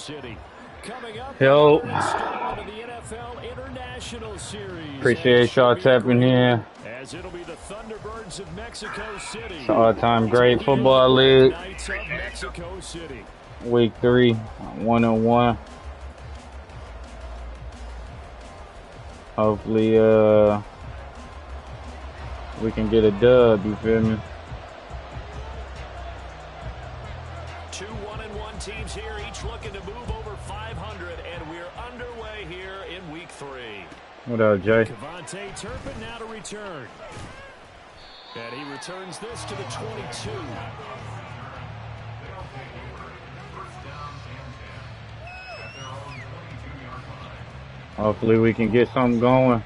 City. Coming up, Yo. the NFL International Series. Appreciate y'all tapping in. As it'll be the Thunderbirds of Mexico City. It's an all-time great football league. Knights of Mexico City. Week 3, 1-1. Hopefully, we can get a dub. You feel me? 2 1-1 teams here, each looking to move over 500, and we're underway here in Week 3. What up, Jay? Devontae Turpin now to return, and he returns this to the 22. Hopefully we can get something going.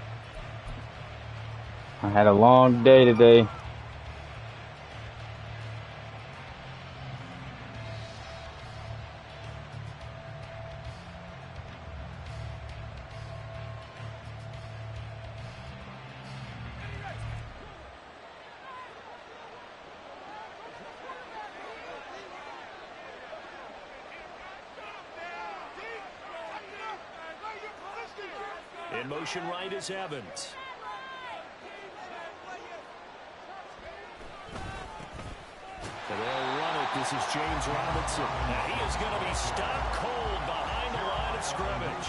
I had a long day today. In motion right is Evans. So they'll run it. This is James Robinson. Now he is going to be stopped cold behind the line of scrimmage.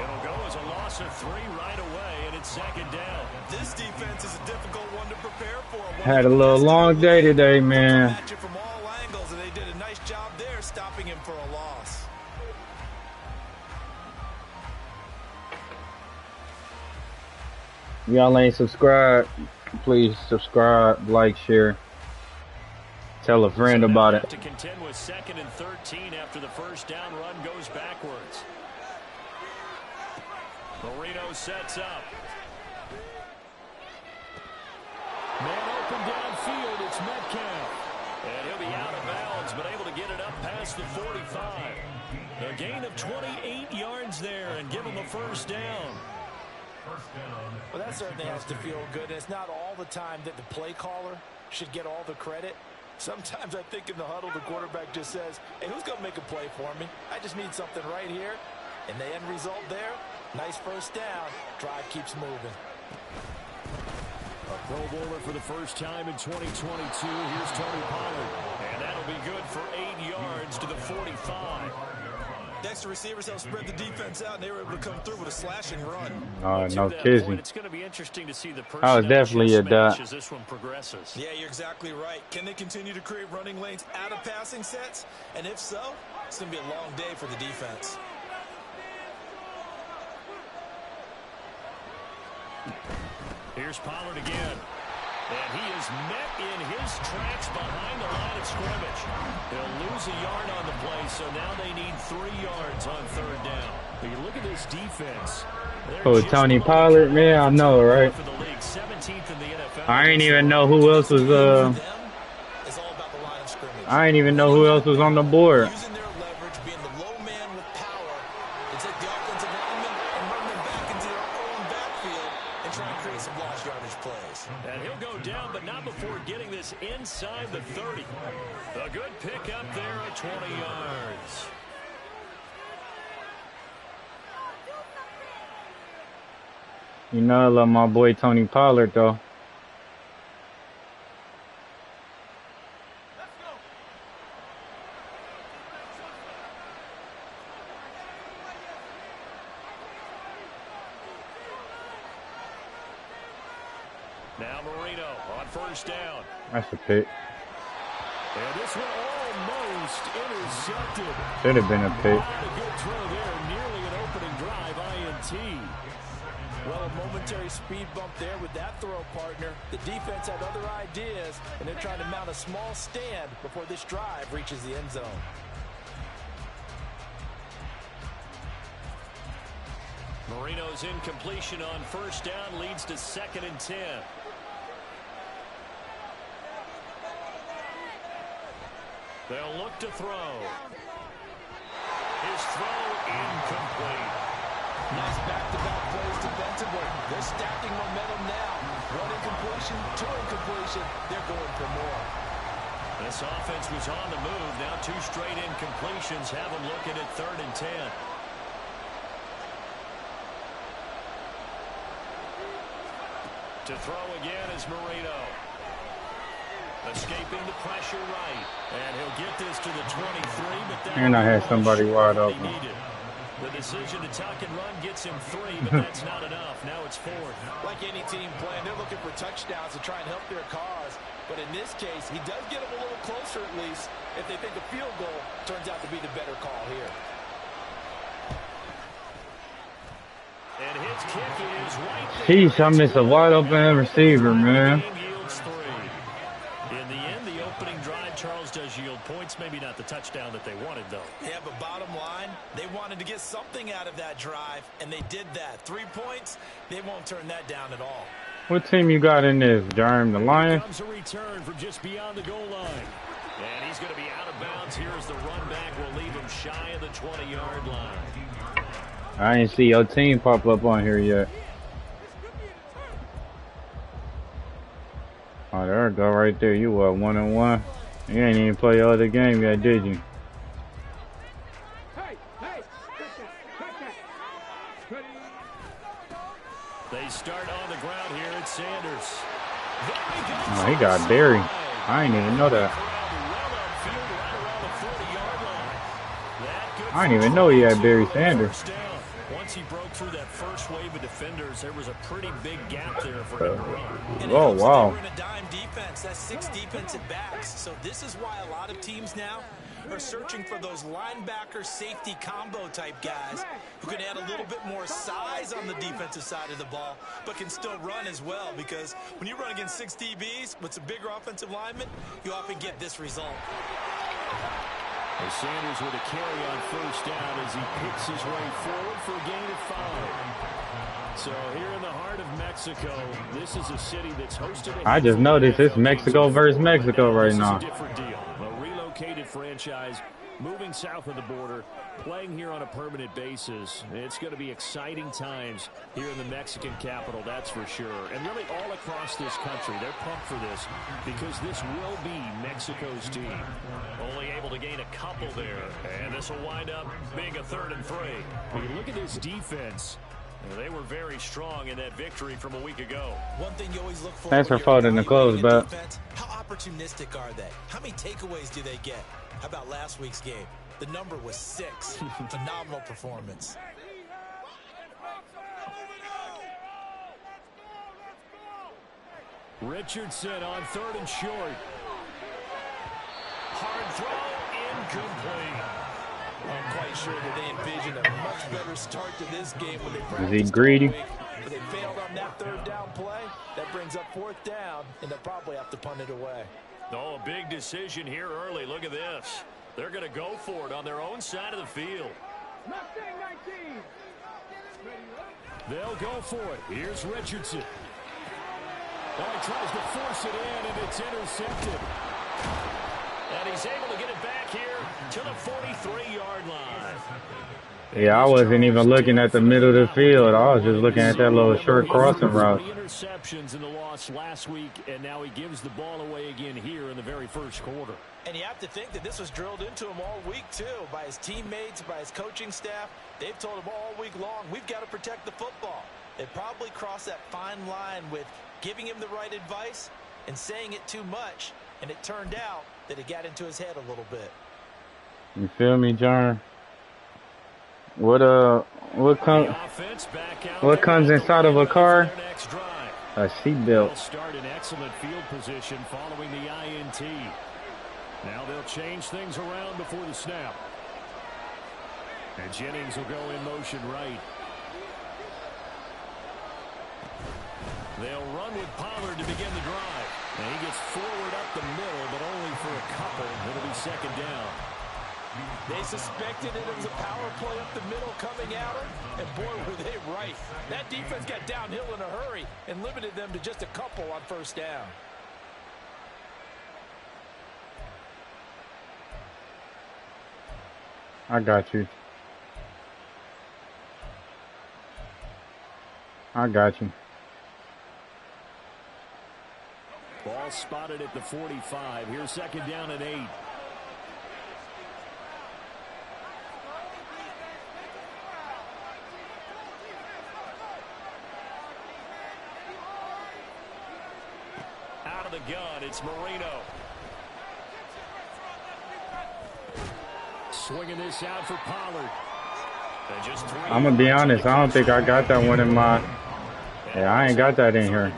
It'll go as a loss of 3 right away, and it's second down. This defense is a difficult one to prepare for. Had a little long day today, man. Match it from all angles, and they did a nice job there stopping him for a loss. Y'all ain't subscribed, please subscribe, like, share. Tell a friend about it. To contend with 2nd and 13 after the first down run goes backwards. Marino sets up. Man open downfield, it's Metcalf. And he'll be out of bounds, but able to get it up past the 45. A gain of 28 yards there and give him a first down. Well, that certainly has to feel good. It's not all the time that the play caller should get all the credit. Sometimes I think in the huddle, the quarterback just says, hey, who's going to make a play for me? I just need something right here. And the end result there, nice first down. Drive keeps moving. A Pro Bowler for the first time in 2022. Here's Tony Pollard. And that'll be good for 8 yards to the 45. Extra receivers help spread the defense out, and they were able to come through with a slashing run. No kissing. It's going to be interesting to see the I was definitely a dot. as this one progresses. Yeah, you're exactly right. Can they continue to create running lanes out of passing sets? And if so, it's going to be a long day for the defense. Here's Pollard again. And he is met in his tracks behind the line of scrimmage. He'll lose a yard on the play, so now they need 3 yards on 3rd down. But you look at this defense. Oh, Tony Pollard, man, I know, right? I ain't even know who else was, I ain't even know who else was on the board. Using their leverage, being the low man with power, to take the offensive linemen and run them back into their own backfield and try to create some lost yardage plays. And he'll go down, but not before getting this inside the 30. A good pickup there at 20 yards. You know I love my boy Tony Pollard, though. Now Marino on first down. That's a pick. And this one almost intercepted. Should have been a pick. A good throw there, nearly an opening drive, INT. Well, a momentary speed bump there with that throw, partner. The defense had other ideas, and they're trying to mount a small stand before this drive reaches the end zone. Marino's incompletion on first down leads to 2nd and 10. They'll look to throw. His throw incomplete. Nice back-to-back plays defensively. They're stacking momentum now. 1 incompletion, 2 incompletion. They're going for more. This offense was on the move. Now 2 straight incompletions have them looking at 3rd and 10. To throw again is Marino. Escaping the pressure right. And he'll get this to the 23, but that And I had somebody wide open. The decision to tuck and run gets him 3, but that's not enough. Now it's 4th. Like any team playing, they're looking for touchdowns to try and help their cause. But in this case, he does get them a little closer at least if they think a field goal turns out to be the better call here. And his kick is right there. Jeez, I missed a wide open receiver, man. In the end, the opening drive, Charles, does yield points. Maybe not the touchdown that they wanted, though. Yeah, but bottom line, they wanted to get something out of that drive, and they did that. 3 points, they won't turn that down at all. What team you got in this, Jerm? The Lions? Comes a return from just beyond the goal line. And he's going to be out of bounds here as the run back will leave him shy of the 20-yard line. I didn't see your team pop up on here yet. Oh, there it go right there. You were 1-1. You ain't even play your other game yet, did you? They start on the ground here at Sanders. Oh, he got buried. I didn't even know that. I didn't even know he had Barry Sanders. Once he broke through that first wave of defenders, there was a pretty big gap there for him to run. Oh, wow. They were in a dime defense. That's 6 defensive backs. So this is why a lot of teams now are searching for those linebacker safety combo type guys who can add a little bit more size on the defensive side of the ball, but can still run as well, because when you run against 6 DBs with some bigger offensive linemen, you often get this result. As Sanders with a carry on first down as he picks his way forward for a gain of 5. So here in the heart of Mexico, this is a city that's hosted. I just noticed it's Mexico versus Mexico right now. This is a different deal. A relocated franchise moving south of the border, playing here on a permanent basis. It's going to be exciting times here in the Mexican capital, that's for sure. And really all across this country, they're pumped for this because this will be Mexico's team. Only able to gain a couple there, and this will wind up being a 3rd and 3. When you look at this defense, they were very strong in that victory from a week ago. One thing you always look for. Thanks for folding the clothes, but how opportunistic are they? How many takeaways do they get? How about last week's game? The number was 6. Phenomenal performance. Richardson on 3rd and short. Hard throw, incomplete. I'm quite sure that they envisioned a much better start to this game when they practiced. Is he greedy? But they failed on that 3rd down play. That brings up 4th down, and they'll probably have to punt it away. Oh, a big decision here early. Look at this. They're going to go for it on their own side of the field. They'll go for it. Here's Richardson. Well, he tries to force it in, and it's intercepted. And he's able to get it back here to the 43-yard line. yeah, I wasn't even looking at the middle of the field. I was just looking at that little short crossing route. Interceptions in the loss last week, and now he gives the ball away again here in the very first quarter. And you have to think that this was drilled into him all week, too, by his teammates, by his coaching staff. They've told him all week long, we've got to protect the football. They probably crossed that fine line with giving him the right advice and saying it too much, and it turned out that it got into his head a little bit. You feel me, John? What comes inside of a car? A seatbelt. Start in excellent field position following the INT. Now they'll change things around before the snap. And Jennings will go in motion right. They'll run with Pollard to begin the drive. And he gets forward up the middle, but only for a couple. It'll be 2nd down. They suspected it was a power play up the middle coming at them, and boy, were they right. That defense got downhill in a hurry and limited them to just a couple on 1st down. I got you. Ball spotted at the 45. Here's second down and 8. Out of the gun, it's Marino. Swinging this out for Pollard. And just I'm going to be honest. I don't think I got that one in my... Yeah, I ain't got that in here.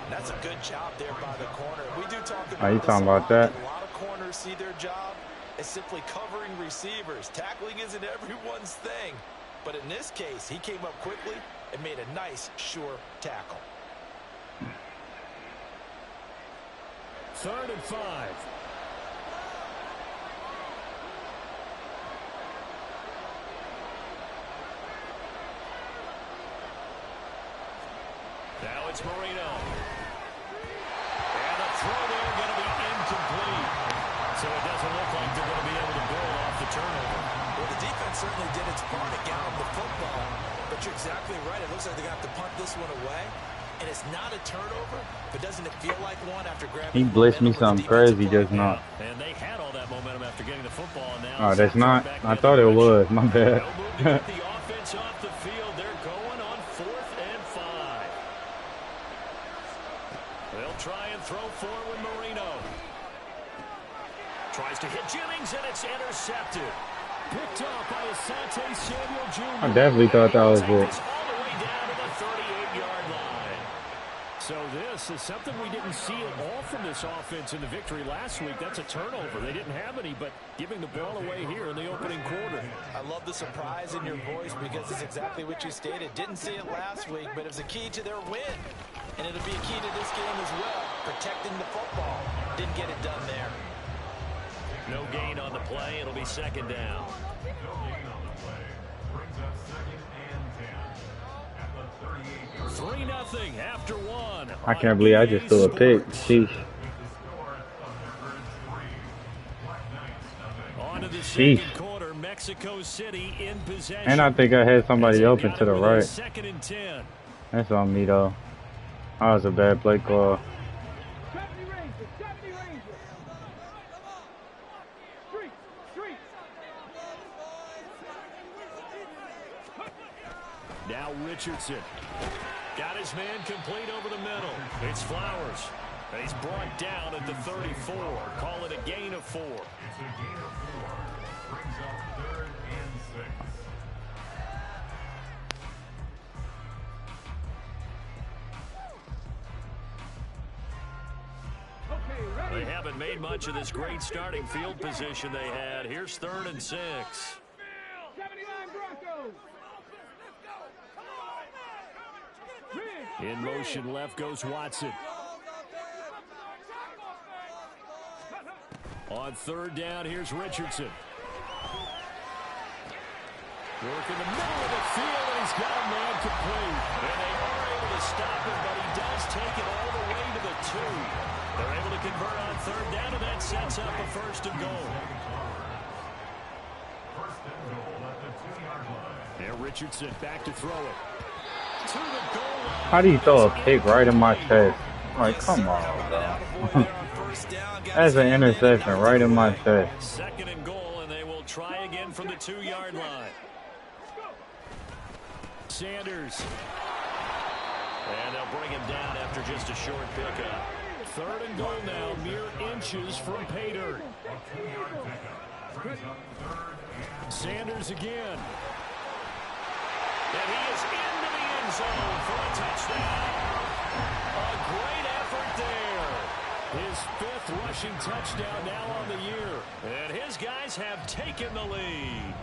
That's a good job there by the corner. We do talk about Are you talking about that? A lot of corners see their job as simply covering receivers. Tackling isn't everyone's thing. But in this case, he came up quickly and made a nice, sure tackle. 3rd and 5. Now it's Marino. And the throw there going to be incomplete. So it doesn't look like they're going to be able to build off the turnover. Well, the defense certainly did its part to get the football. But you're exactly right. It looks like they're going to have to punt this one away. And it's not a turnover, but doesn't it feel like one after grabbing... He blitzed me something crazy just now. And they had all that momentum after getting the football. Now Oh, that's not. I thought it was. My bad. No move to get the offense off the field. They're going on 4th and 5. They'll try and throw forward with Marino. Tries to hit Jennings, and it's intercepted. Picked off by Asante Samuel Jr. I definitely thought that was it. All the way down to the 38-yard line. So this is something we didn't see at all from this offense in the victory last week. That's a turnover. They didn't have any, but giving the ball away here in the opening quarter. I love the surprise in your voice because it's exactly what you stated. Didn't see it last week, but it was a key to their win. And it'll be a key to this game as well, protecting the football. Didn't get it done there. No gain on the play. It'll be 2nd down. 3-0 after 1. I can't believe I just threw a pick. Sheesh. On to the second quarter. Mexico City in possession. And I think I had somebody open to the right. 2nd and 10. That's on me, though. That was a bad play call. Now Richardson. Got his man complete over the middle. It's Flowers. And he's brought down at the 34. Call it a gain of 4. They haven't made much of this great starting field position they had. Here's 3rd and 6. In motion left goes Watson. On 3rd down, here's Richardson. Working the middle of the field, and he's got a man complete. And they are able to stop him, but he does take it all the way to the 2. They're able to convert on 3rd down, and that sets up a 1st and goal. Now Richardson back to throw it. To the goal line. How do you throw a pick right in my chest? Like, come on, bro. That's an interception right in my chest. 2nd and goal, and they will try again from the 2-yard line. Sanders. And they'll bring him down after just a short pickup. 3rd and goal now, mere inches from pay dirt. Sanders again. And he is into the end zone for a touchdown. A great effort there. His 5th rushing touchdown now on the year. And his guys have taken the lead.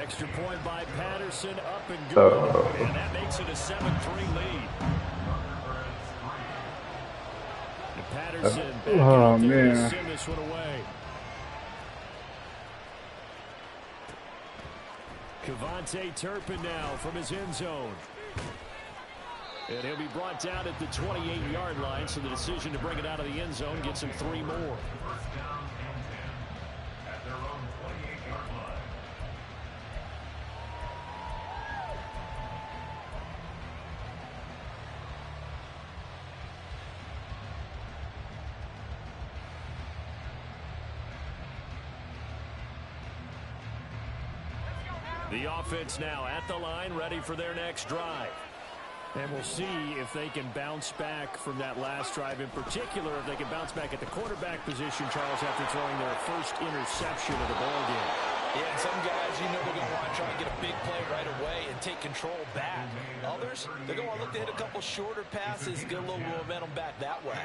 Extra point by Patterson, up and good. And that makes it a 7-3 lead. And Patterson back out there to send this one away. Cavante Turpin now from his end zone. And he'll be brought down at the 28-yard line, so the decision to bring it out of the end zone gets him 3 more. The offense now at the line, ready for their next drive. And we'll see if they can bounce back from that last drive. In particular, if they can bounce back at the quarterback position, Charles, after throwing their first interception of the ball game. Yeah, some guys, you know, they're going to want to try and get a big play right away and take control back. Others, they're going to want to look to hit a couple shorter passes, get a little momentum back that way.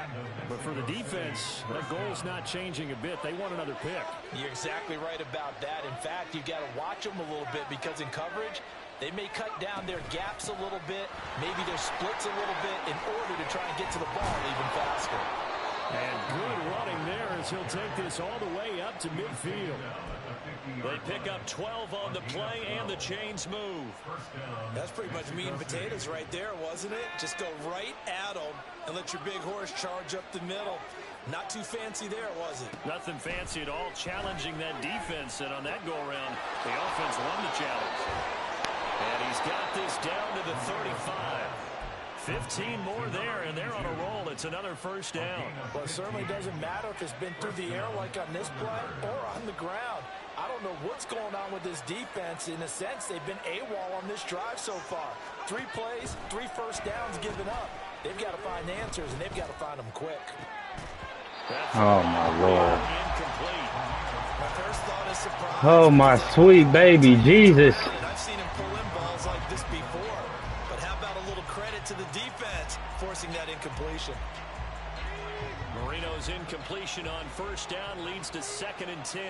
But for the defense, that goal's not changing a bit. They want another pick. You're exactly right about that. In fact, you've got to watch them a little bit because in coverage, they may cut down their gaps a little bit, maybe their splits a little bit in order to try and get to the ball even faster. And good running there as he'll take this all the way up to midfield. They pick up 12 on the play, and the chains move. That's pretty much meat and potatoes right there, wasn't it? Just go right at them and let your big horse charge up the middle. Not too fancy there, was it? Nothing fancy at all, challenging that defense, and on that go-around, the offense won the challenge. And he's got this down to the 35. 15 more there, and they're on a roll. It's another first down. Well, it certainly doesn't matter if it's been through the air like on this play or on the ground. I don't know what's going on with this defense. In a sense, they've been AWOL on this drive so far. 3 plays, 3 first downs given up. They've got to find answers, and they've got to find them quick. Oh, my Lord. Incomplete. My first thought is surprise. Oh, my sweet baby Jesus. I've seen him pull in balls like this before. But how about a little credit to the defense forcing that incompletion? Marino's incompletion on first down leads to 2nd and 10.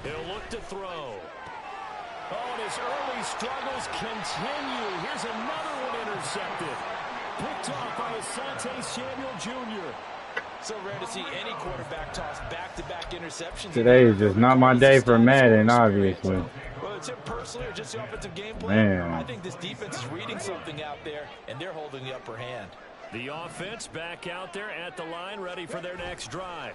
He'll look to throw. Oh, and his early struggles continue. Here's another one intercepted. Picked off by Asante Samuel Jr. So rare to see any quarterback toss back-to-back interceptions. Today is just not my day for Madden, obviously. Whether it's him personally or just the offensive game plan, Man. I think this defense is reading something out there, and they're holding the upper hand. The offense back out there at the line, ready for their next drive.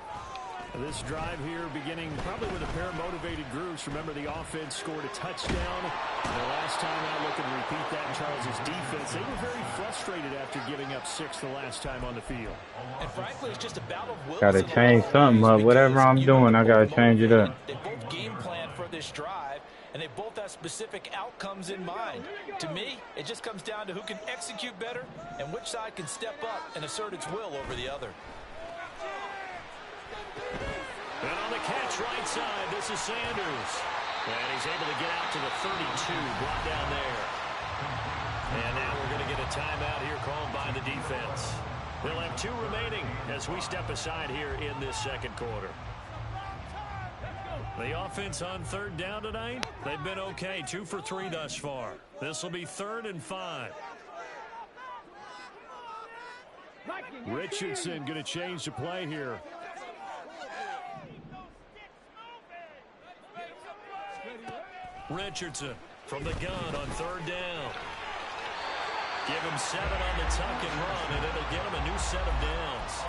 This drive here beginning probably with a pair of motivated groups. Remember, the offense scored a touchdown. And the last time out, looking to repeat that in Charles's defense. They were very frustrated after giving up 6 the last time on the field. And frankly, it's just a battle of wills. Got to change something up. Whatever I'm doing, I got to change it up. They both game plan for this drive, and they both have specific outcomes in mind. To me, it just comes down to who can execute better and which side can step up and assert its will over the other. And on the catch right side, this is Sanders. And he's able to get out to the 32, brought down there. And now we're going to get a timeout here called by the defense. We'll have 2 remaining as we step aside here in this second quarter. The offense on 3rd down tonight, they've been okay, 2 for 3 thus far. This will be 3rd and 5. Richardson going to change the play here. Richardson from the gun on 3rd down. Give him 7 on the tuck and run, and it'll get him a new set of downs.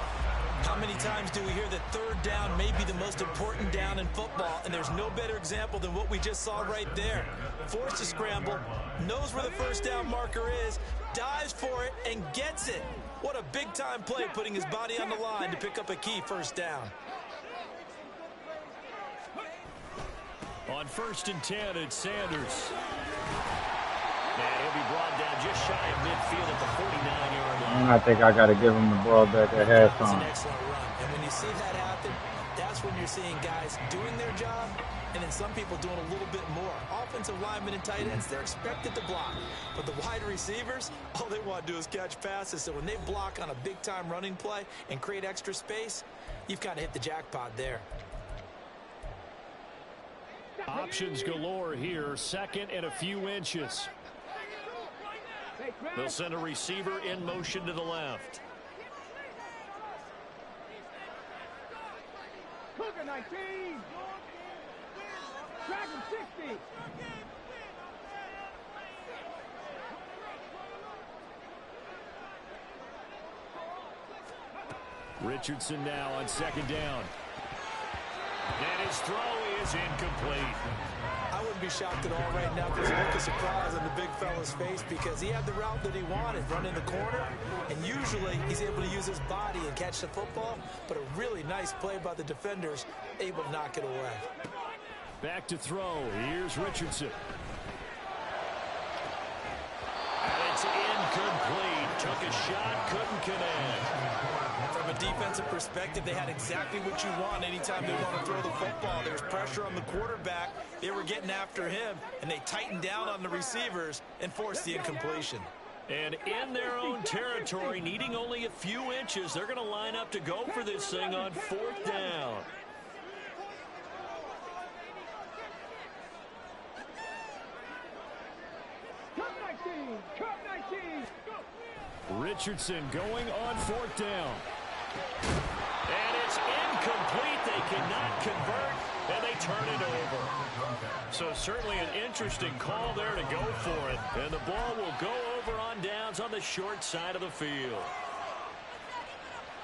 How many times do we hear that 3rd down may be the most important down in football, and there's no better example than what we just saw right there. Forced to scramble, knows where the first down marker is, dives for it, and gets it. What a big-time play, putting his body on the line to pick up a key first down. On 1st and 10, it's Sanders. And he'll be brought down just shy of midfield at the 49-yard line. I think I got to give him the ball back at That's an halftime. excellent run. And when you see that happen, that's when you're seeing guys doing their job and then some people doing a little bit more. Offensive linemen and tight ends, they're expected to block. But the wide receivers, all they want to do is catch passes. So when they block on a big-time running play and create extra space, you've kind of hit the jackpot there. Options galore here. 2nd and a few inches. They'll send a receiver in motion to the left. Cougar 19. Dragon 60. Richardson now on 2nd down. And his throw is incomplete. I wouldn't be shocked at all right now if there's a look of surprise on the big fella's face because he had the route that he wanted, running the corner, and usually he's able to use his body and catch the football, but a really nice play by the defenders, able to knock it away. Back to throw. Here's Richardson. And it's incomplete. Took a shot, couldn't connect. From a defensive perspective, they had exactly what you want anytime they want to throw the football. There's pressure on the quarterback. They were getting after him, and they tightened down on the receivers and forced the incompletion. And in their own territory, needing only a few inches, they're going to line up to go for this thing on 4th down. Richardson going on 4th down. And it's incomplete. They cannot convert, and they turn it over. So certainly an interesting call there to go for it. And the ball will go over on downs on the short side of the field.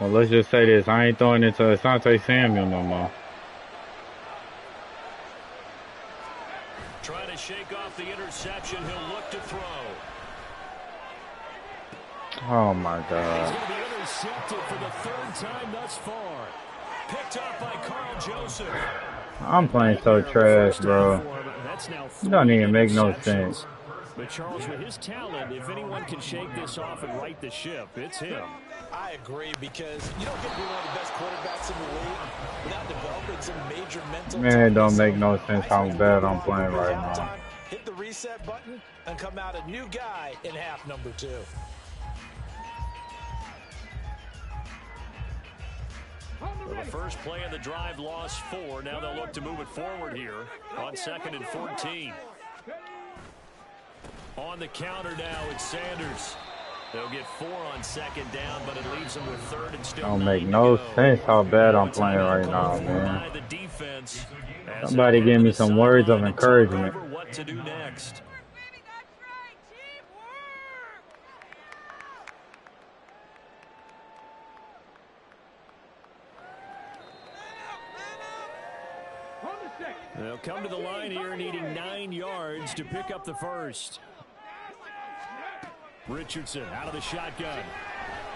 Well, let's just say this. I ain't throwing it to Asante Samuel no more. Trying to shake off the interception. He'll look to throw. Oh, my He's God. going to be intercepted for the 3rd time thus far. Picked up by Carl Joseph. I'm playing so trash, bro. It don't even make no sense. But Charles, with his talent, if anyone can shake this off and right the ship, it's him. I agree, because you don't get one of the best quarterbacks in the league without developing some major mental. Man, it don't make no sense how bad I'm playing right now. Hit the reset button and come out a new guy in half number 2. Well, the first play of the drive lost 4. Now they'll look to move it forward here on 2nd and 14. On the counter now, it's Sanders. They'll get 4 on 2nd down, but it leaves them with 3rd and still. Don't make no sense how bad I'm playing right now, man. Somebody give me some words of encouragement. What to do next? They'll come to the line here needing 9 yards to pick up the first. Richardson out of the shotgun.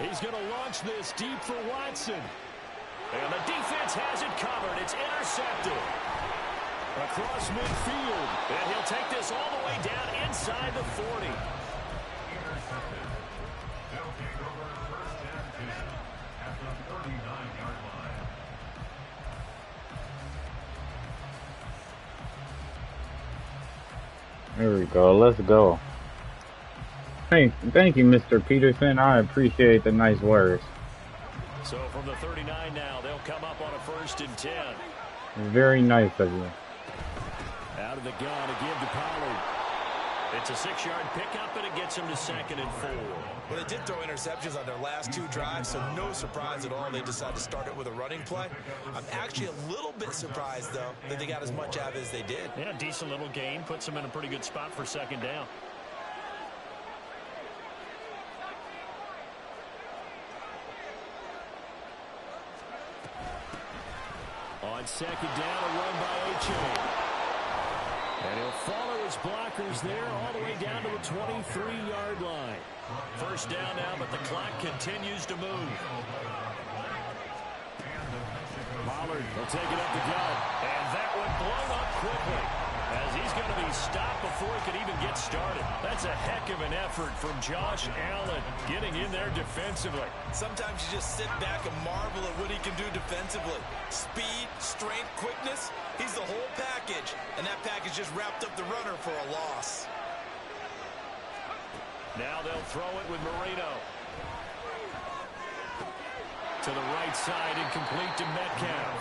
He's going to launch this deep for Watson. And the defense has it covered. It's intercepted. Across midfield. And he'll take this all the way down inside the 40. There we go. Let's go. Thank you, Mr. Peterson. I appreciate the nice words. So from the 39 now, they'll come up on a 1st and 10. Very nice of you. Out of the gun to give to Pollard. It's a 6-yard pickup, and it gets him to 2nd and 4. Well, they did throw interceptions on their last 2 drives, so no surprise at all they decided to start it with a running play. I'm actually a little bit surprised, though, that they got as much out as they did. Yeah, decent little gain. Puts them in a pretty good spot for 2nd down. On 2nd down, a run by Archie. And he'll follow his blockers there all the way down to the 23-yard line. 1st down now, but the clock continues to move. Pollard will take it up the gut. And that one blown up quickly, as he's going to be stopped before he could even get started. That's a heck of an effort from Josh Allen, getting in there defensively. Sometimes you just sit back and marvel at what he can do defensively. Speed, strength, quickness, he's the whole package. And that package just wrapped up the runner for a loss. Now they'll throw it with Marino. To the right side, incomplete to Metcalf.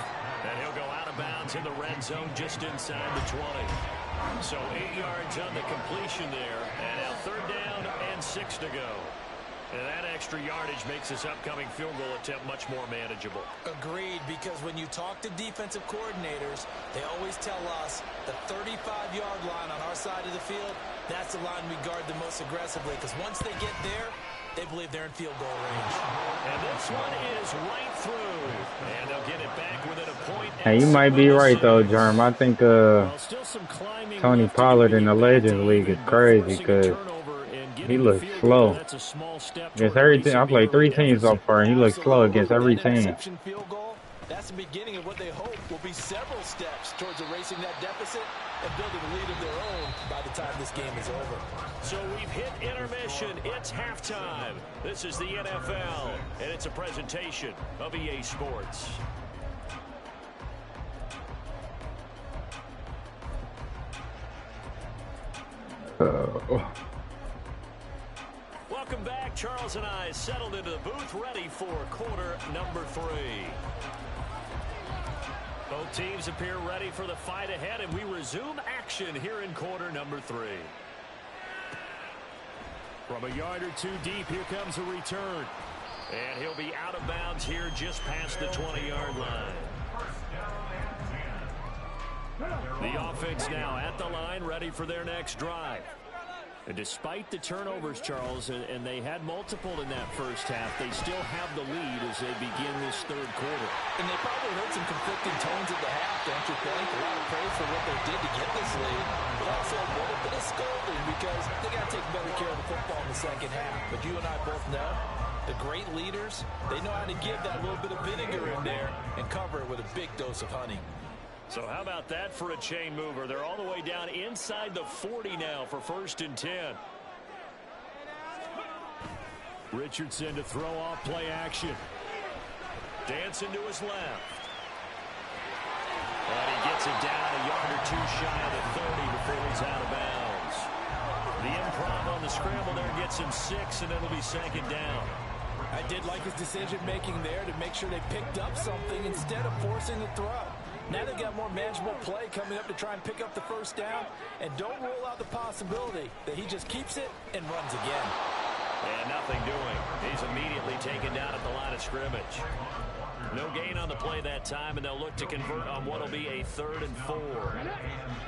And he'll go out of bounds in the red zone just inside the 20. So 8 yards on the completion there. And now 3rd down and 6 to go. And that extra yardage makes this upcoming field goal attempt much more manageable. Agreed, because when you talk to defensive coordinators, they always tell us the 35-yard line on our side of the field, that's the line we guard the most aggressively, because once they get there, They believe they're in field goal range. And this one is right through. And they'll get it back within a point. Hey, you might be right though, Germ. I think Well, still some climbing Tony left to do Pollard to in the get back to Legends League is even, but crazy forcing a because turnover and he getting the looks field slow. goal, that's a small step Against toward every team. erasing I the played 3 early teams so deficit. far, and he looks slow against every That team. interception field goal, that's the beginning of what they hope will be several steps towards erasing that deficit and building a lead of their own by the time this game is over. So we've hit intermission. It's halftime. This is the NFL, and it's a presentation of EA Sports. Welcome back. Charles and I settled into the booth, ready for quarter number 3. Both teams appear ready for the fight ahead, and we resume action here in quarter number 3. From a yard or 2 deep, here comes a return. And he'll be out of bounds here just past the 20-yard line. The offense now at the line, ready for their next drive. And despite the turnovers, Charles, and they had multiple in that first half, they still have the lead as they begin this third quarter. And they probably heard some conflicting tones at the half, don't you think? A lot of praise for what they did to get this lead, but also a little bit of scolding because they got to take better care of the football in the second half. But you and I both know the great leaders, they know how to give that little bit of vinegar in there and cover it with a big dose of honey. So how about that for a chain mover? They're all the way down inside the 40 now for 1st and 10. Richardson to throw off play action. Dancing to his left. And he gets it down a yard or 2 shy of the 30 before he's out of bounds. The improv on the scramble there gets him 6, and it'll be 2nd down. I did like his decision-making there to make sure they picked up something instead of forcing the throw. Now they've got more manageable play coming up to try and pick up the 1st down, and don't rule out the possibility that he just keeps it and runs again. And nothing doing. He's immediately taken down at the line of scrimmage. No gain on the play that time, and they'll look to convert on what will be a 3rd and 4.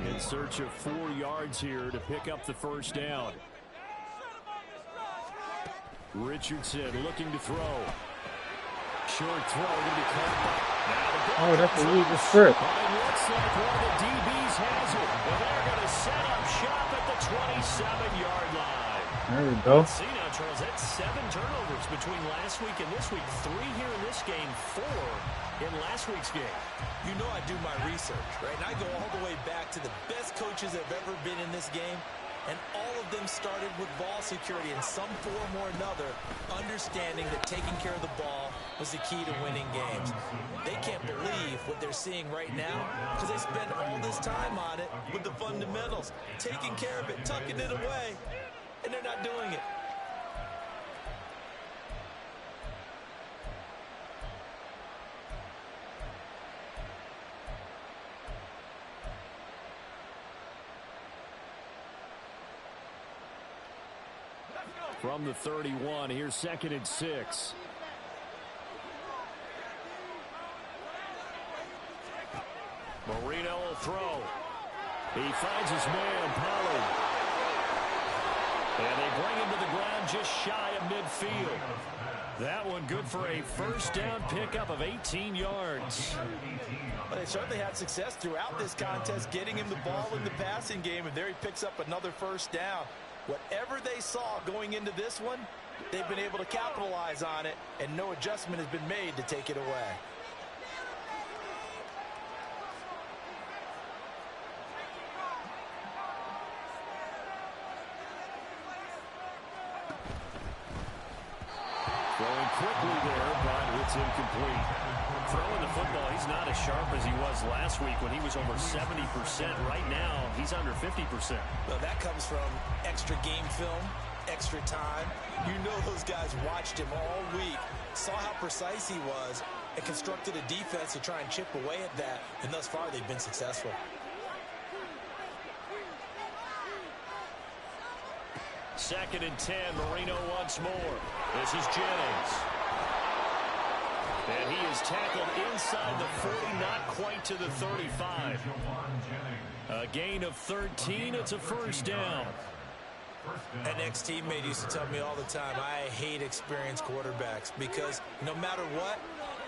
In search of 4 yards here to pick up the 1st down. Richardson looking to throw. Short throw going to be caught by. Oh, that's a weak script. It looks like one of the DBs has it. And they're going to set up shop at the 27-yard line. There we go. Let's see now, Charles, that's 7 turnovers between last week and this week. 3 here in this game, 4 in last week's game. You know I do my research, right? And I go all the way back to the best coaches that have ever been in this game. And all of them started with ball security in some form or another, understanding that taking care of the ball was the key to winning games. They can't believe what they're seeing right now because they spend all this time on it with the fundamentals, taking care of it, tucking it away, and they're not doing it. From the 31, here's 2nd and 6. Marino will throw. He finds his man, Pollard. And they bring him to the ground just shy of midfield. That one good for a 1st down pickup of 18 yards. Well, they certainly had success throughout this contest, getting him the ball in the passing game, and there he picks up another 1st down. Whatever they saw going into this one, they've been able to capitalize on it, and no adjustment has been made to take it away. Throwing quickly there, but it's incomplete. Throwing the football, he's not as sharp as he was last week when he was over 70%. Right now, he's under 50%. Well, that comes from extra game film, extra time. You know those guys watched him all week, saw how precise he was, and constructed a defense to try and chip away at that, and thus far they've been successful. Second and 10, Marino once more. This is Jennings. And he is tackled inside the 40, not quite to the 35. A gain of 13, it's a 1st down. An ex-teammate used to tell me all the time, I hate experienced quarterbacks because no matter what,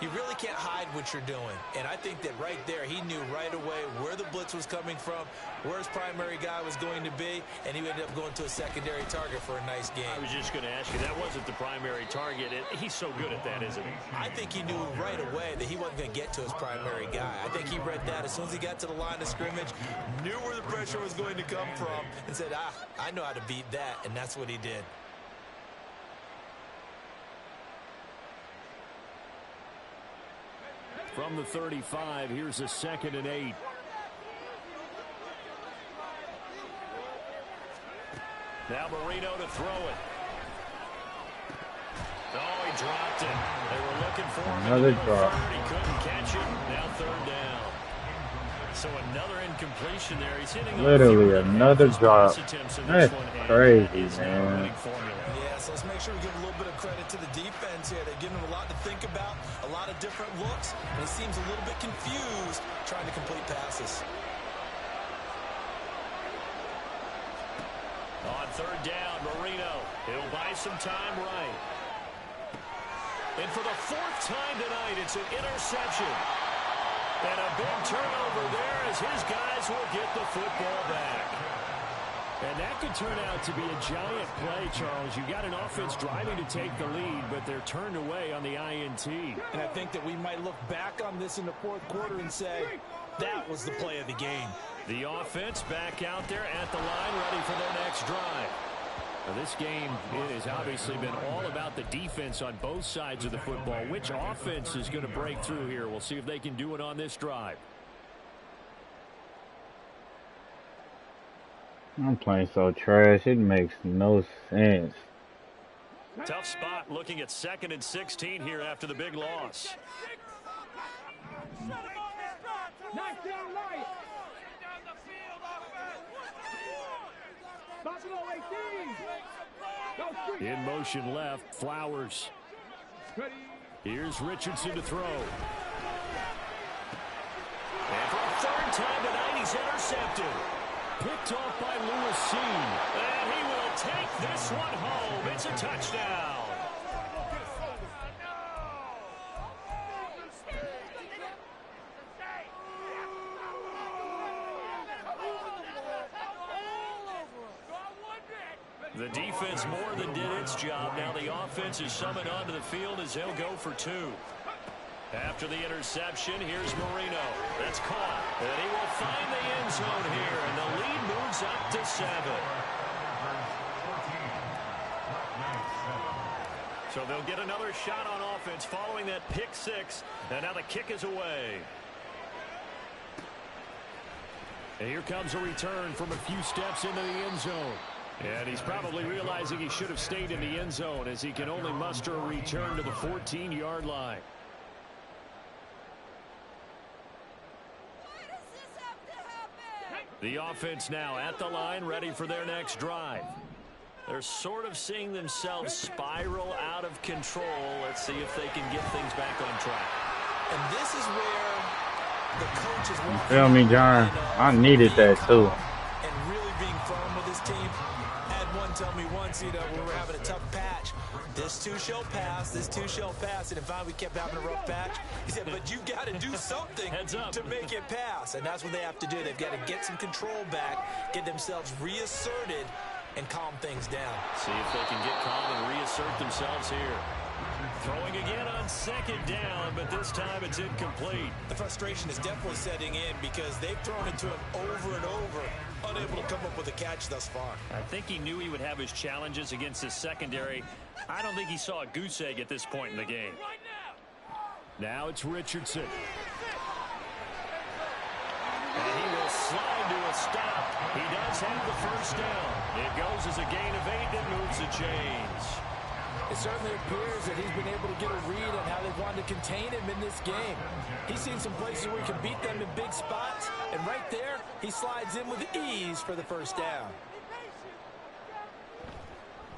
you really can't hide what you're doing. And I think that right there, he knew right away where the blitz was coming from, where his primary guy was going to be, and he ended up going to a secondary target for a nice game. I was just going to ask you, that wasn't the primary target. He's so good at that, isn't he? I think he knew right away that he wasn't going to get to his primary guy. I think he read that as soon as he got to the line of scrimmage, knew where the pressure was going to come from, and said, I know how to beat that, and that's what he did. From the 35, here's a 2nd and 8. Now Marino to throw it. Oh, he dropped it. They were looking for him. Another drop. He couldn't catch it. Now 3rd down. So another incompletion there. He's hitting Literally another drop. That's crazy, man. Yeah, so let's make sure we give a little bit of credit to the defense here. They're giving him a lot to think about, a lot of different looks, and he seems a little bit confused trying to complete passes. On 3rd down, Marino. He'll buy some time right. And for the 4th time tonight, it's an interception. And a big turnover there as his guys will get the football back. And that could turn out to be a giant play, Charles. You've got an offense driving to take the lead, but they're turned away on the INT. And I think that we might look back on this in the 4th quarter and say, that was the play of the game. The offense back out there at the line, ready for their next drive. Now, this game, it has obviously been all about the defense on both sides of the football. Which offense is going to break through here? We'll see if they can do it on this drive. I'm playing so trash. It makes no sense. Tough spot looking at 2nd and 16 here after the big loss. Knock down right. Buffalo 18. In motion left, Flowers. Here's Richardson to throw. And for a 3rd time tonight, he's intercepted. Picked off by Lewis Seen. And he will take this one home. It's a touchdown. The defense more than did its job. Now the offense is summoned onto the field as they'll go for 2. After the interception, here's Marino. That's caught. And he will find the end zone here, and the lead moves up to 7. So they'll get another shot on offense following that pick 6, and now the kick is away. And here comes a return from a few steps into the end zone. And he's probably realizing he should have stayed in the end zone as he can only muster a return to the 14-yard line. The offense now at the line, ready for their next drive. They're sort of seeing themselves spiral out of control. Let's see if they can get things back on track. And this is where the coach is You feel me, John? I needed that too. And really being firm with his team. Had one tell me once, when we were having a tough patch, this too shall pass, this too shall pass. And if we kept having a rough patch, he said, but you got to do something to make it pass. And that's what they have to do. They've got to get some control back, get themselves reasserted, and calm things down. See if they can get calm and reassert themselves here. Throwing again on 2nd down, but this time it's incomplete. The frustration is definitely setting in because they've thrown it to him over and over, unable to come up with a catch thus far. I think he knew he would have his challenges against his secondary. I don't think he saw a goose egg at this point in the game. Now it's Richardson. And he will slide to a stop. He does have the 1st down. It goes as a gain of 8 that moves the chains. It certainly appears that he's been able to get a read on how they've wanted to contain him in this game. He's seen some places where he can beat them in big spots, and right there, he slides in with ease for the 1st down.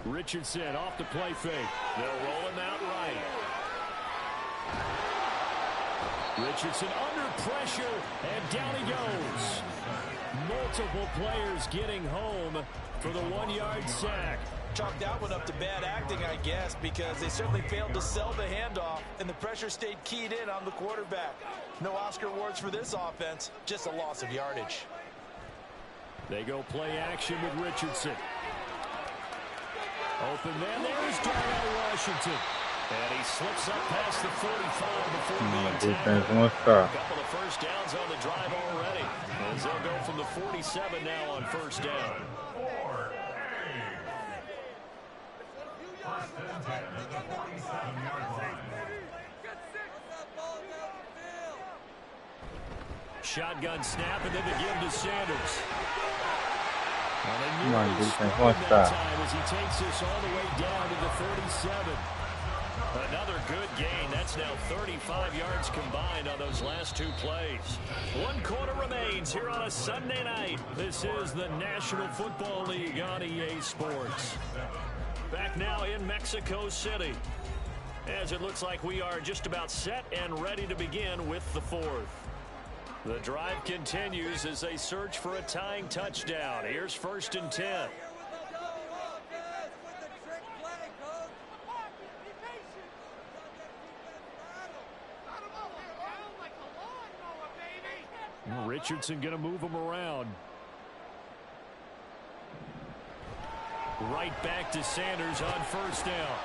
Richardson off the play fake. They'll roll him out right. Richardson under pressure, and down he goes. Multiple players getting home for the 1-yard sack. Chalk that one up to bad acting, I guess, because they certainly failed to sell the handoff, and the pressure stayed keyed in on the quarterback. No Oscar awards for this offense, just a loss of yardage. They go play action with Richardson. Open man, there's Darnell Washington. And he slips up past the 45 before being tackled. A couple of first downs on the drive already, as they'll go from the 47 now on first down. Shotgun snap, and then the give to Sanders. Come on, defense, what's that? As he takes this all the way down to the 37. Another good gain. That's now 35 yards combined on those last two plays. 1 quarter remains here on a Sunday night. This is the National Football League on EA Sports. Back now in Mexico City, as it looks like we are just about set and ready to begin with the fourth. The drive continues as they search for a tying touchdown. Here's 1st and 10. Richardson going to move him around. Right back to Sanders on 1st down.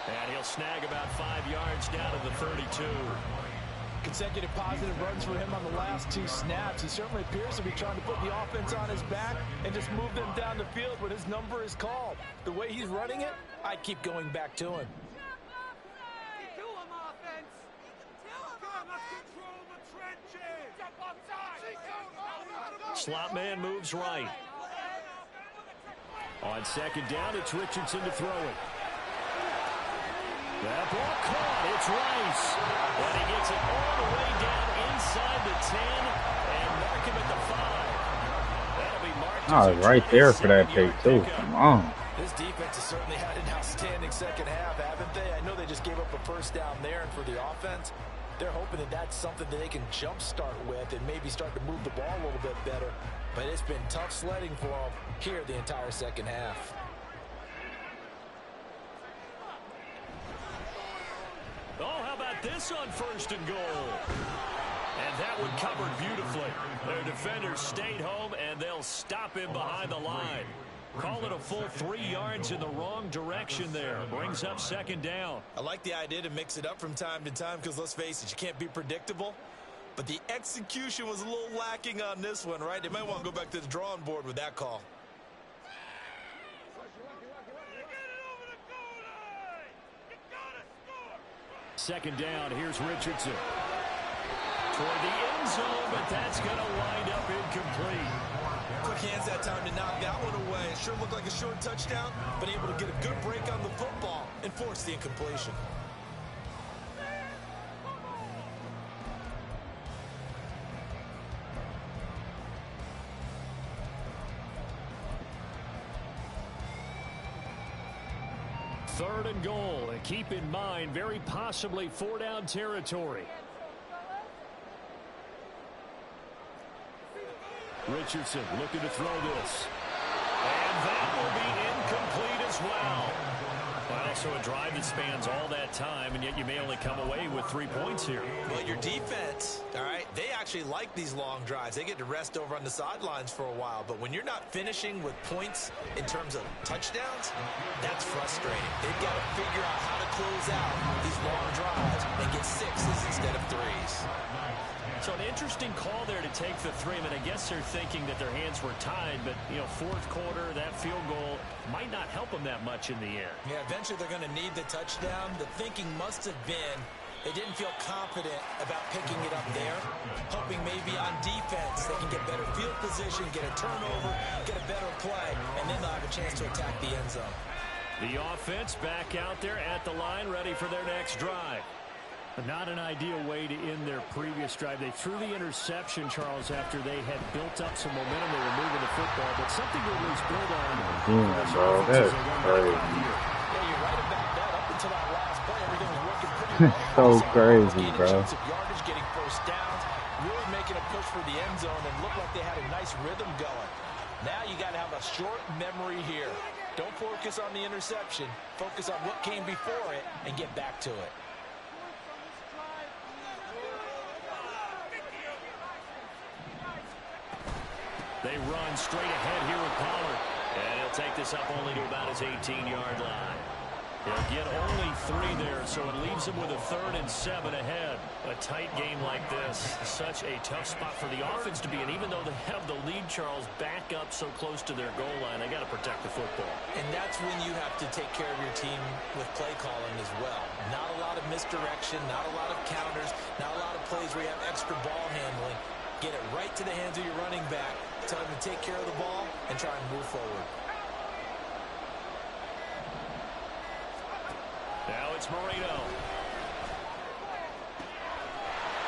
And he'll snag about 5 yards down to the 32. Consecutive positive runs for him on the last 2 snaps. He certainly appears to be trying to put the offense on his back and just move them down the field when his number is called. The way he's running it, I keep going back to him. Slot man moves right. On 2nd down, it's Richardson to throw it. That ball caught. It's Rice. And he gets it all the way down inside the 10 and mark him at the 5. That'll be marked. I was right there for that pick, too. Come on. This defense has certainly had an outstanding second half, haven't they? I know they just gave up a first down there, and for the offense, they're hoping that that's something that they can jumpstart with and maybe start to move the ball a little bit better. But it's been tough sledding for them here the entire second half. Oh, how about this on 1st and goal? And that one covered beautifully. Their defenders stayed home, and they'll stop him behind the line. Call it a full 3 yards in the wrong direction there. Brings up 2nd down. I like the idea to mix it up from time to time because, let's face it, you can't be predictable. But the execution was a little lacking on this one, right? They might want to go back to the drawing board with that call. Second down, here's Richardson. Toward the end zone, but that's going to wind up incomplete. Quick hands that time to knock that one away. It sure looked like a short touchdown, but able to get a good break on the football and force the incompletion. Third and goal, and keep in mind, very possibly 4-down territory. Richardson looking to throw this. And that will be incomplete as well. Also a drive that spans all that time, and yet you may only come away with 3 points here. Well, your defense, all right, they actually like these long drives. They get to rest over on the sidelines for a while. But when you're not finishing with points in terms of touchdowns, that's frustrating. They've got to figure out how to close out these long drives and get 6s instead of 3s. So an interesting call there to take the 3. I mean, I guess they're thinking that their hands were tied, but, you know, 4th quarter, that field goal might not help them that much in the end. Yeah, eventually they're going to need the touchdown. The thinking must have been they didn't feel confident about picking it up there, hoping maybe on defense they can get better field position, get a turnover, get a better play, and then they'll have a chance to attack the end zone. The offense back out there at the line, ready for their next drive. Not an ideal way to end their previous drive. They threw the interception, Charles, after they had built up some momentum. They were moving the football, but something to at least build on. Yeah, bro, that's crazy. Yeah, you're right about that. Up until that last play, everything was working pretty well. So crazy, bro. Yardage, getting for the end zone and looked like they had a nice rhythm going. Now you got to have a short memory here. Don't focus on the interception. Focus on what came before it and get back to it. They run straight ahead here with Pollard. And he'll take this up only to about his 18-yard line. He'll get only 3 there, so it leaves him with a 3rd and 7 ahead. A tight game like this, such a tough spot for the offense to be in. Even though they have the lead, Charles, back up so close to their goal line, they got to protect the football. And that's when you have to take care of your team with play calling as well. Not a lot of misdirection, not a lot of counters, not a lot of plays where you have extra ball handling. Get it right to the hands of your running back. Tell him to take care of the ball and try and move forward. Now it's Marino.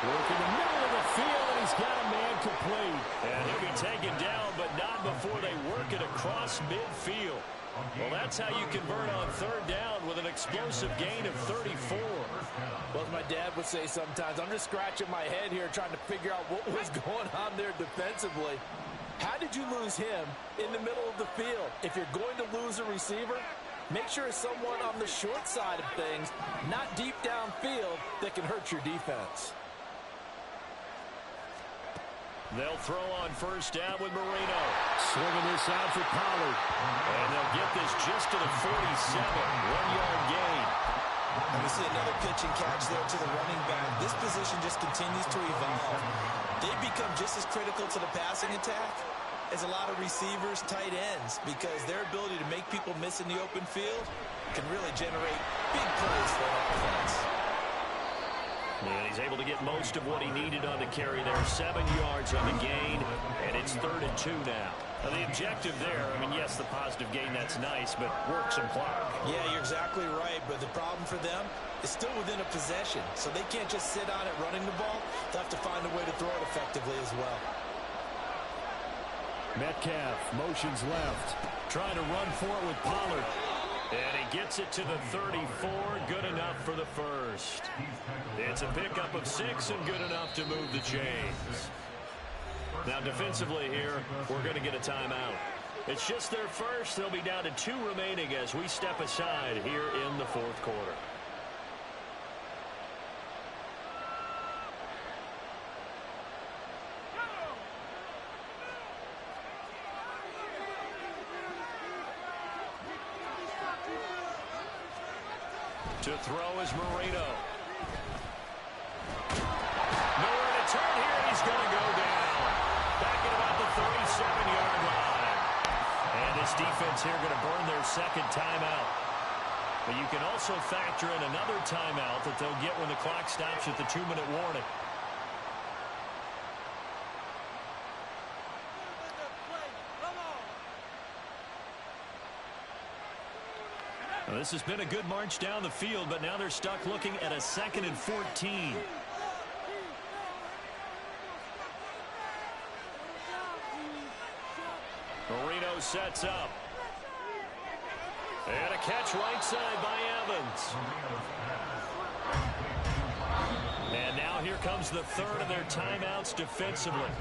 Working the middle of the field, and he's got a man complete. And he'll be taken down, but not before they work it across midfield. Well, that's how you convert on 3rd down with an explosive gain of 34. Well, as my dad would say sometimes, I'm just scratching my head here trying to figure out what was going on there defensively. How did you lose him in the middle of the field? If you're going to lose a receiver, make sure it's someone on the short side of things, not deep downfield, that can hurt your defense. They'll throw on 1st down with Marino. Swinging this out for Pollard. And they'll get this just to the 47. 1-yard gain. And we see another pitch and catch there to the running back. This position just continues to evolve. They've become just as critical to the passing attack as a lot of receivers, tight ends, because their ability to make people miss in the open field can really generate big plays for an offense. And he's able to get most of what he needed on the carry there. 7 yards on the gain, and it's 3rd and 2 now. Now the objective there, I mean, yes, the positive gain, that's nice, but work some clock. Yeah, you're exactly right, but the problem for them is still within a possession, so they can't just sit on it running the ball. They'll have to find a way to throw it effectively as well. Metcalf motions left, trying to run for it with Pollard. And he gets it to the 34, good enough for the 1st. It's a pickup of 6 and good enough to move the chains. Now defensively here, we're going to get a timeout. It's just their 1st. They'll be down to 2 remaining as we step aside here in the 4th quarter. To throw is Marino. Nowhere to turn here. He's going to go down. Back at about the 37-yard line. And this defense here going to burn their 2nd timeout. But you can also factor in another timeout that they'll get when the clock stops at the 2-minute warning. Well, this has been a good march down the field, but now they're stuck looking at a 2nd and 14. Marino sets up. And a catch right side by Evans. And now here comes the 3rd of their timeouts defensively.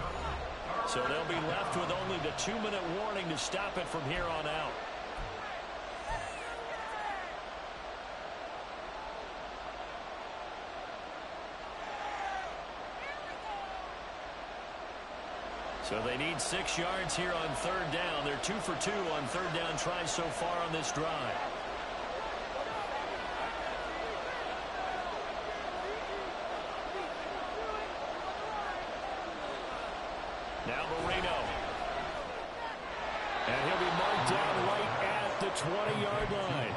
So they'll be left with only the 2-minute warning to stop it from here on out. So they need 6 yards here on 3rd down. They're 2 for 2 on 3rd down tries so far on this drive. Now Marino. And he'll be marked down right at the 20-yard line.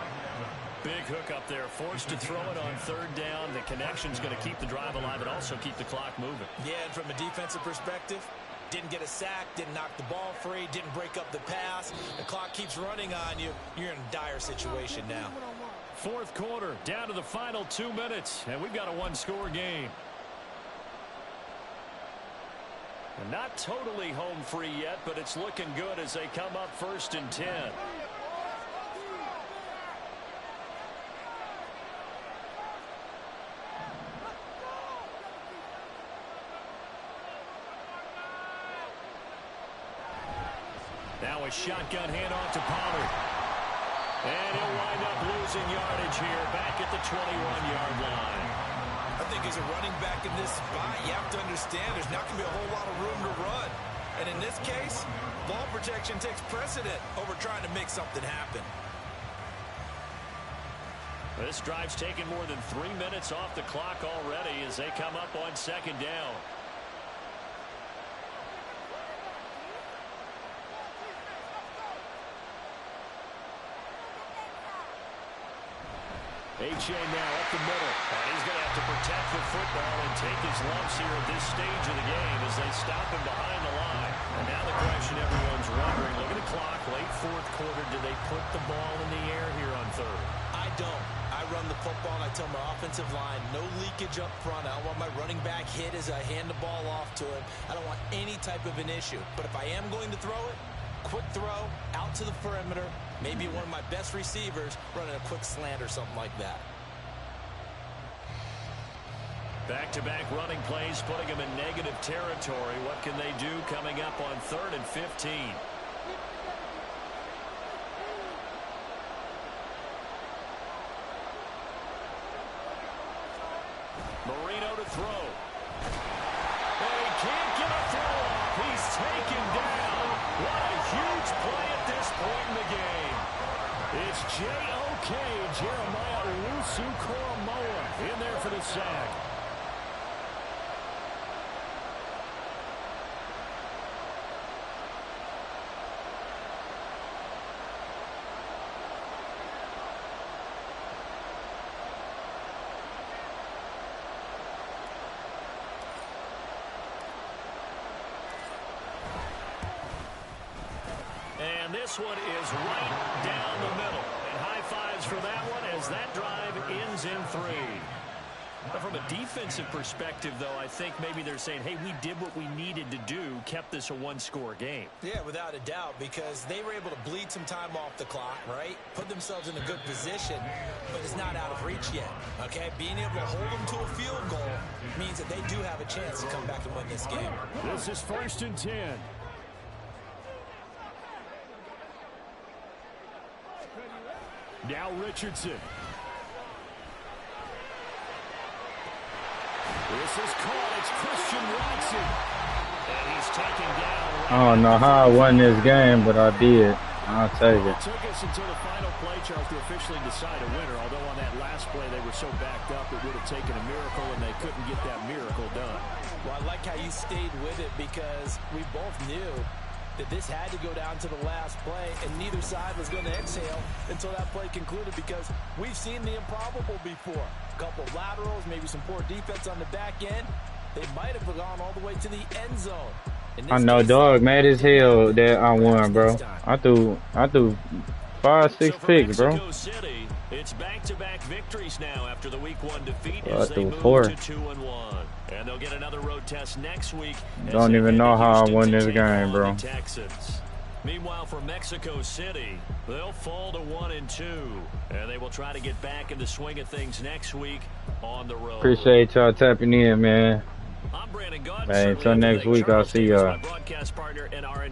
Big hook up there, forced to throw it on 3rd down. The connection's going to keep the drive alive and also keep the clock moving. Yeah, and from a defensive perspective, didn't get a sack, didn't knock the ball free, didn't break up the pass. The clock keeps running on you. You're in a dire situation now. 4th quarter, down to the final 2 minutes, and we've got a 1-score game. And not totally home free yet, but it's looking good as they come up 1st and 10. Now a shotgun handoff to Pollard. And he'll wind up losing yardage here back at the 21-yard line. I think as a running back in this spot, you have to understand there's not going to be a whole lot of room to run. And in this case, ball protection takes precedent over trying to make something happen. This drive's taken more than 3 minutes off the clock already as they come up on second down. A.J. now up the middle. And he's going to have to protect the football and take his lumps here at this stage of the game as they stop him behind the line. And now the question everyone's wondering, look at the clock, late fourth quarter, do they put the ball in the air here on third? I don't. I run the football and I tell my offensive line, no leakage up front. I don't want my running back hit as I hand the ball off to him. I don't want any type of an issue. But if I am going to throw it, quick throw, out to the perimeter, maybe one of my best receivers running a quick slant or something like that. Back-to-back running plays, putting them in negative territory. What can they do coming up on 3rd and 15? Marino to throw. And he can't get a throw off. He's taken down. What a huge play at this point in the game. It's J.O.K. Jeremiah Owusu-Koramoah in there for the sack. And this one is right down the middle. And high fives for that one as that drive ends in 3. But from a defensive perspective, though, I think maybe they're saying, hey, we did what we needed to do, kept this a one-score game. Yeah, without a doubt, because they were able to bleed some time off the clock, right? Put themselves in a good position, but it's not out of reach yet, okay? Being able to hold them to a field goal means that they do have a chance to come back and win this game. This is 1st and 10. Now Richardson. This is caught. It's Christian Watson. And he's taken down. I don't know how I won this game, but I did. I'll take it. It took us until the final play, Charles, to officially decide a winner. Although on that last play they were so backed up it would have taken a miracle, and they couldn't get that miracle done. Well, I like how you stayed with it because we both knew that this had to go down to the last play, and neither side was going to exhale until that play concluded because we've seen the improbable before. A couple of laterals, maybe some poor defense on the back end. They might have gone all the way to the end zone. I know, dog, mad as hell that I won, bro. I threw 5-6 picks, bro. City, it's back-to-back victories now after the Week 1 defeat Well, as they move to 2-1. And they'll get another road test next week. Don't even know how I won this game, bro. Texans. Meanwhile, for Mexico City, they'll fall to 1-2, and they will try to get back in the swing of things next week on the road. Appreciate y'all tapping in, man. I'm Brandon Gott. Hey, until next week, I'll see y'all. My broadcast partner and our